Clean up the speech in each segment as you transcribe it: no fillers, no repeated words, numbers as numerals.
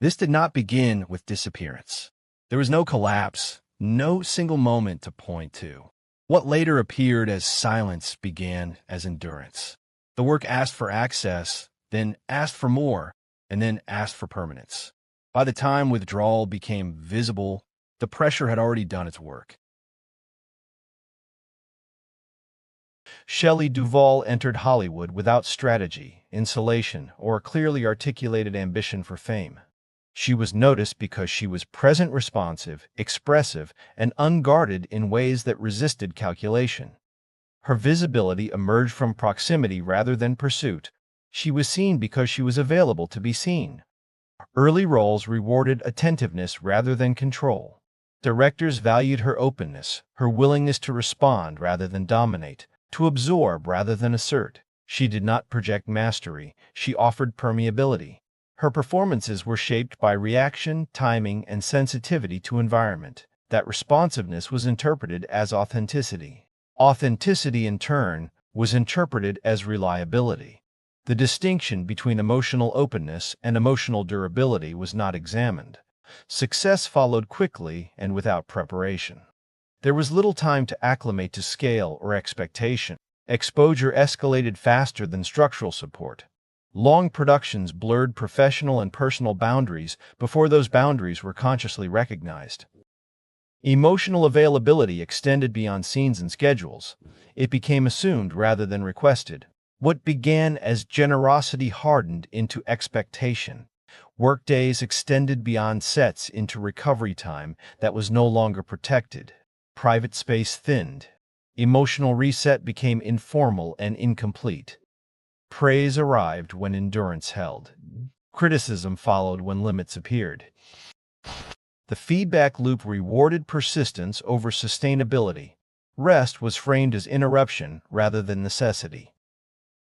This did not begin with disappearance. There was no collapse, no single moment to point to. What later appeared as silence began as endurance. The work asked for access, then asked for more, and then asked for permanence. By the time withdrawal became visible, the pressure had already done its work. Shelley Duvall entered Hollywood without strategy, insulation, or a clearly articulated ambition for fame. She was noticed because she was present, responsive, expressive, and unguarded in ways that resisted calculation. Her visibility emerged from proximity rather than pursuit. She was seen because she was available to be seen. Early roles rewarded attentiveness rather than control. Directors valued her openness, her willingness to respond rather than dominate, to absorb rather than assert. She did not project mastery, she offered permeability. Her performances were shaped by reaction, timing, and sensitivity to environment. That responsiveness was interpreted as authenticity. Authenticity, in turn, was interpreted as reliability. The distinction between emotional openness and emotional durability was not examined. Success followed quickly and without preparation. There was little time to acclimate to scale or expectation. Exposure escalated faster than structural support. Long productions blurred professional and personal boundaries before those boundaries were consciously recognized. Emotional availability extended beyond scenes and schedules. It became assumed rather than requested. What began as generosity hardened into expectation. Workdays extended beyond sets into recovery time that was no longer protected. Private space thinned. Emotional reset became informal and incomplete. Praise arrived when endurance held. Criticism followed when limits appeared. The feedback loop rewarded persistence over sustainability. Rest was framed as interruption rather than necessity.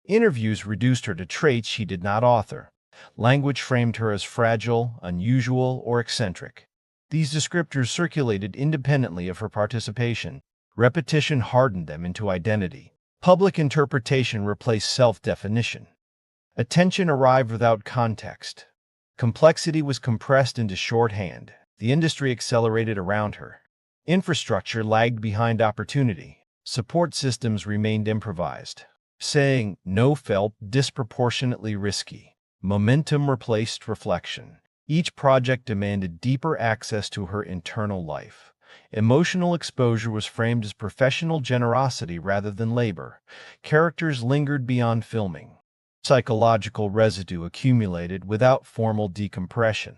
Interviews reduced her to traits she did not author. Language framed her as fragile, unusual, or eccentric. These descriptors circulated independently of her participation. Repetition hardened them into identity. Public interpretation replaced self-definition. Attention arrived without context. Complexity was compressed into shorthand. The industry accelerated around her. Infrastructure lagged behind opportunity. Support systems remained improvised. Saying no felt disproportionately risky. Momentum replaced reflection. Each project demanded deeper access to her internal life. Emotional exposure was framed as professional generosity rather than labor. Characters lingered beyond filming. Psychological residue accumulated without formal decompression.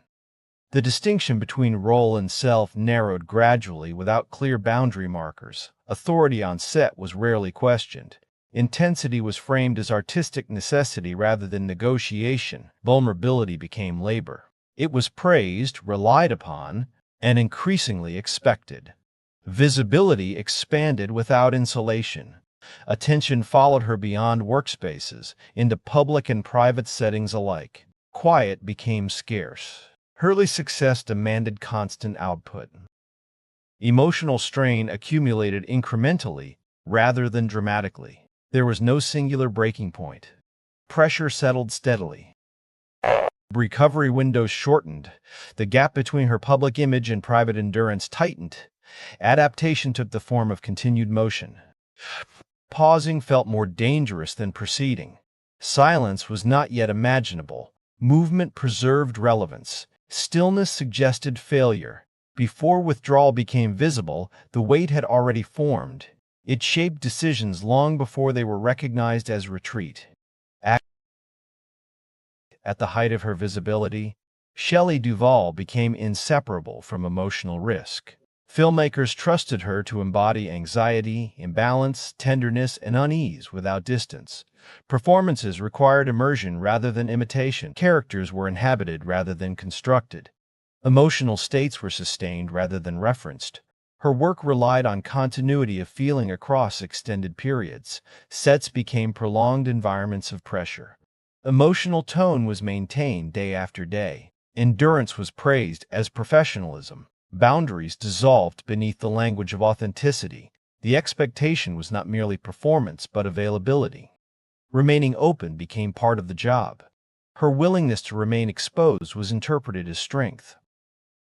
The distinction between role and self narrowed gradually without clear boundary markers. Authority on set was rarely questioned. Intensity was framed as artistic necessity rather than negotiation. Vulnerability became labor. It was praised, relied upon, and increasingly expected. Visibility expanded without insulation. Attention followed her beyond workspaces, into public and private settings alike. Quiet became scarce. Early success demanded constant output. Emotional strain accumulated incrementally rather than dramatically. There was no singular breaking point. Pressure settled steadily. Recovery windows shortened. The gap between her public image and private endurance tightened. Adaptation took the form of continued motion. Pausing felt more dangerous than proceeding. Silence was not yet imaginable. Movement preserved relevance. Stillness suggested failure. Before withdrawal became visible, the weight had already formed. It shaped decisions long before they were recognized as retreat. At the height of her visibility, Shelley Duvall became inseparable from emotional risk. Filmmakers trusted her to embody anxiety, imbalance, tenderness, and unease without distance. Performances required immersion rather than imitation. Characters were inhabited rather than constructed. Emotional states were sustained rather than referenced. Her work relied on continuity of feeling across extended periods. Sets became prolonged environments of pressure. Emotional tone was maintained day after day. Endurance was praised as professionalism. Boundaries dissolved beneath the language of authenticity. The expectation was not merely performance but availability. Remaining open became part of the job. Her willingness to remain exposed was interpreted as strength.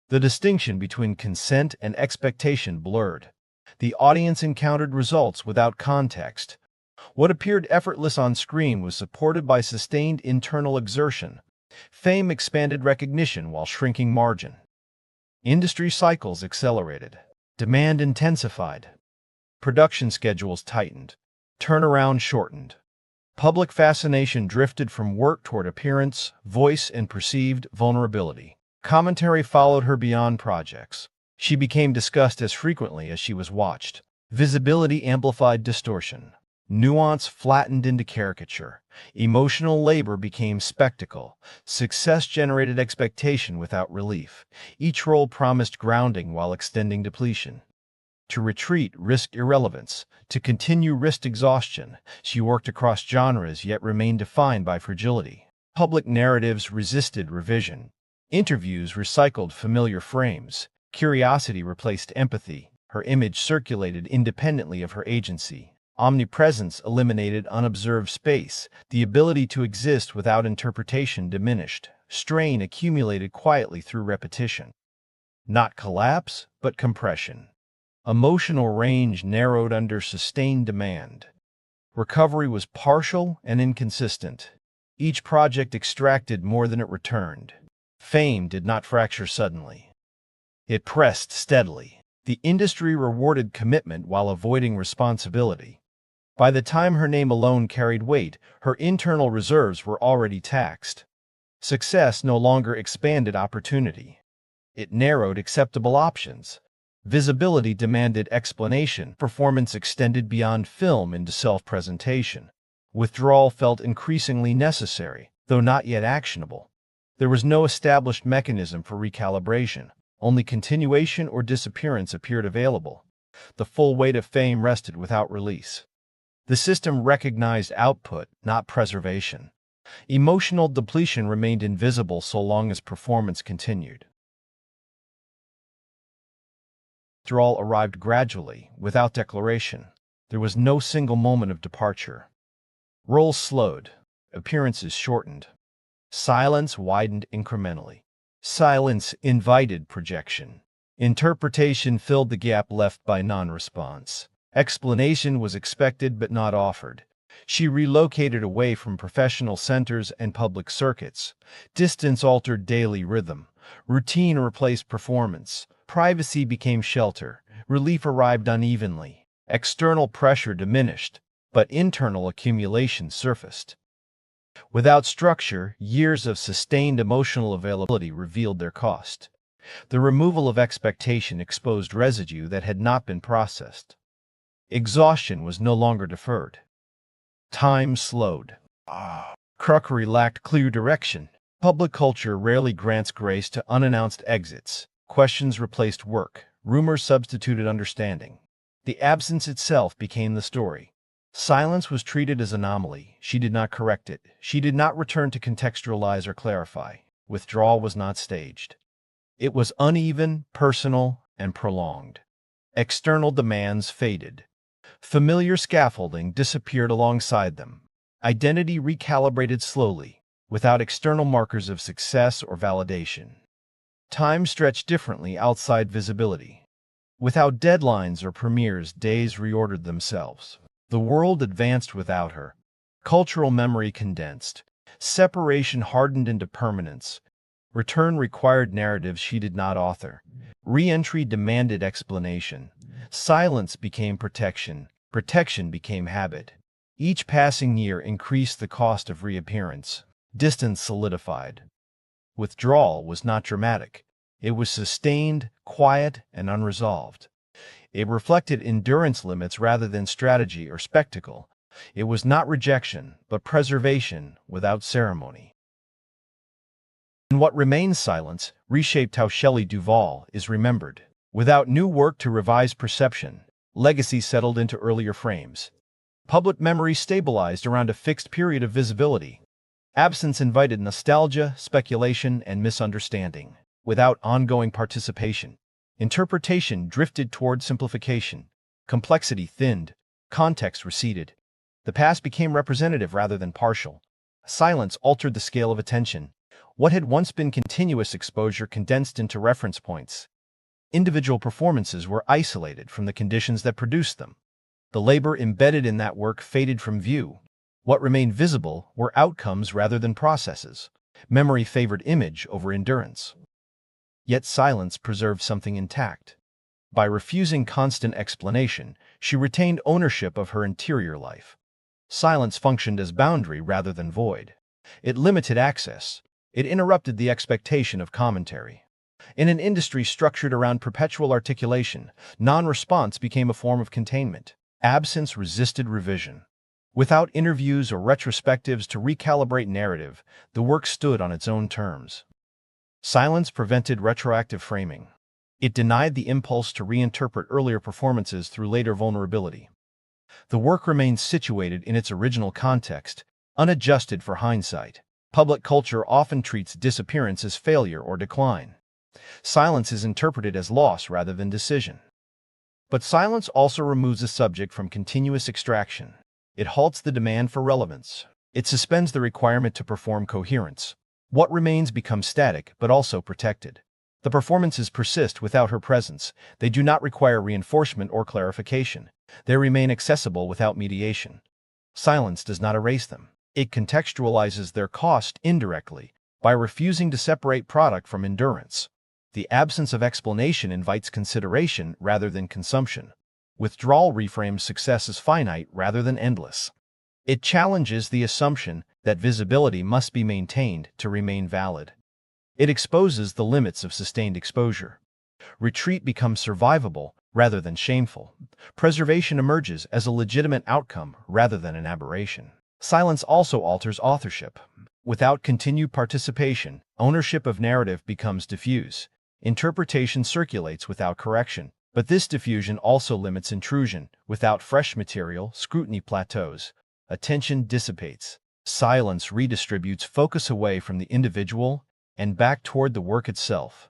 The distinction between consent and expectation blurred. The audience encountered results without context. What appeared effortless on screen was supported by sustained internal exertion. Fame expanded recognition while shrinking margin. Industry cycles accelerated. Demand intensified. Production schedules tightened. Turnaround shortened. Public fascination drifted from work toward appearance, voice, and perceived vulnerability. Commentary followed her beyond projects. She became discussed as frequently as she was watched. Visibility amplified distortion. Nuance flattened into caricature. Emotional labor became spectacle. Success generated expectation without relief. Each role promised grounding while extending depletion. To retreat risked irrelevance. To continue risked exhaustion. She worked across genres yet remained defined by fragility. Public narratives resisted revision. Interviews recycled familiar frames. Curiosity replaced empathy. Her image circulated independently of her agency. Omnipresence eliminated unobserved space. The ability to exist without interpretation diminished. Strain accumulated quietly through repetition. Not collapse, but compression. Emotional range narrowed under sustained demand. Recovery was partial and inconsistent. Each project extracted more than it returned. Fame did not fracture suddenly. It pressed steadily. The industry rewarded commitment while avoiding responsibility. By the time her name alone carried weight, her internal reserves were already taxed. Success no longer expanded opportunity. It narrowed acceptable options. Visibility demanded explanation. Performance extended beyond film into self-presentation. Withdrawal felt increasingly necessary, though not yet actionable. There was no established mechanism for recalibration. Only continuation or disappearance appeared available. The full weight of fame rested without release. The system recognized output, not preservation. Emotional depletion remained invisible so long as performance continued. Withdrawal arrived gradually, without declaration. There was no single moment of departure. Roles slowed. Appearances shortened. Silence widened incrementally. Silence invited projection. Interpretation filled the gap left by non-response. Explanation was expected but not offered. She relocated away from professional centers and public circuits. Distance altered daily rhythm. Routine replaced performance. Privacy became shelter. Relief arrived unevenly. External pressure diminished, but internal accumulation surfaced. Without structure, years of sustained emotional availability revealed their cost. The removal of expectation exposed residue that had not been processed. Exhaustion was no longer deferred. Time slowed. Crockery lacked clear direction. Public culture rarely grants grace to unannounced exits. Questions replaced work. Rumors substituted understanding. The absence itself became the story. Silence was treated as anomaly. She did not correct it. She did not return to contextualize or clarify. Withdrawal was not staged. It was uneven, personal, and prolonged. External demands faded. Familiar scaffolding disappeared alongside them. Identity recalibrated slowly, without external markers of success or validation. Time stretched differently outside visibility. Without deadlines or premieres, days reordered themselves. The world advanced without her. Cultural memory condensed. Separation hardened into permanence. Return required narratives she did not author. Re-entry demanded explanation. Silence became protection. Protection became habit. Each passing year increased the cost of reappearance. Distance solidified. Withdrawal was not dramatic. It was sustained, quiet, and unresolved. It reflected endurance limits rather than strategy or spectacle. It was not rejection, but preservation without ceremony. And what remains silence reshaped how Shelley Duvall is remembered. Without new work to revise perception, legacy settled into earlier frames. Public memory stabilized around a fixed period of visibility. Absence invited nostalgia, speculation, and misunderstanding. Without ongoing participation, interpretation drifted toward simplification. Complexity thinned. Context receded. The past became representative rather than partial. Silence altered the scale of attention. What had once been continuous exposure condensed into reference points. Individual performances were isolated from the conditions that produced them. The labor embedded in that work faded from view. What remained visible were outcomes rather than processes. Memory favored image over endurance. Yet silence preserved something intact. By refusing constant explanation, she retained ownership of her interior life. Silence functioned as boundary rather than void. It limited access. It interrupted the expectation of commentary. In an industry structured around perpetual articulation, non-response became a form of containment. Absence resisted revision. Without interviews or retrospectives to recalibrate narrative, the work stood on its own terms. Silence prevented retroactive framing. It denied the impulse to reinterpret earlier performances through later vulnerability. The work remained situated in its original context, unadjusted for hindsight. Public culture often treats disappearance as failure or decline. Silence is interpreted as loss rather than decision. But silence also removes a subject from continuous extraction. It halts the demand for relevance. It suspends the requirement to perform coherence. What remains becomes static, but also protected. The performances persist without her presence. They do not require reinforcement or clarification. They remain accessible without mediation. Silence does not erase them. It contextualizes their cost indirectly by refusing to separate product from endurance. The absence of explanation invites consideration rather than consumption. Withdrawal reframes success as finite rather than endless. It challenges the assumption that visibility must be maintained to remain valid. It exposes the limits of sustained exposure. Retreat becomes survivable rather than shameful. Preservation emerges as a legitimate outcome rather than an aberration. Silence also alters authorship. Without continued participation, ownership of narrative becomes diffuse. Interpretation circulates without correction. But this diffusion also limits intrusion. Without fresh material, scrutiny plateaus. Attention dissipates. Silence redistributes focus away from the individual and back toward the work itself.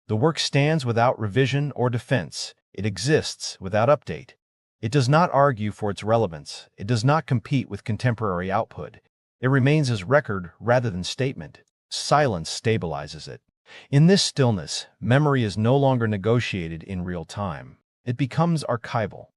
The work stands without revision or defense. It exists without update. It does not argue for its relevance. It does not compete with contemporary output. It remains as record rather than statement. Silence stabilizes it. In this stillness, memory is no longer negotiated in real time. It becomes archival.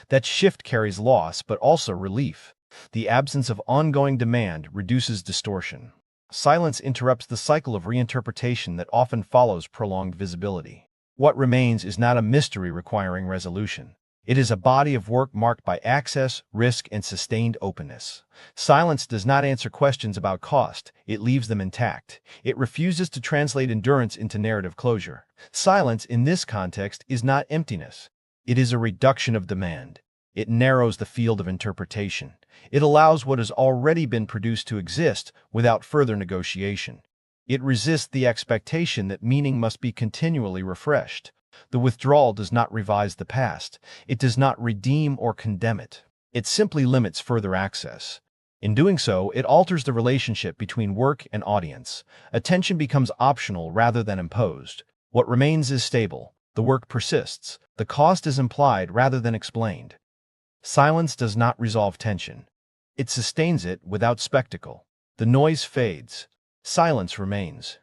That shift carries loss but also relief. The absence of ongoing demand reduces distortion. Silence interrupts the cycle of reinterpretation that often follows prolonged visibility. What remains is not a mystery requiring resolution. It is a body of work marked by access, risk, and sustained openness. Silence does not answer questions about cost. It leaves them intact. It refuses to translate endurance into narrative closure. Silence, in this context, is not emptiness. It is a reduction of demand. It narrows the field of interpretation. It allows what has already been produced to exist without further negotiation. It resists the expectation that meaning must be continually refreshed. The withdrawal does not revise the past. It does not redeem or condemn it. It simply limits further access. In doing so, it alters the relationship between work and audience. Attention becomes optional rather than imposed. What remains is stable. The work persists. The cost is implied rather than explained. Silence does not resolve tension. It sustains it without spectacle. The noise fades. Silence remains.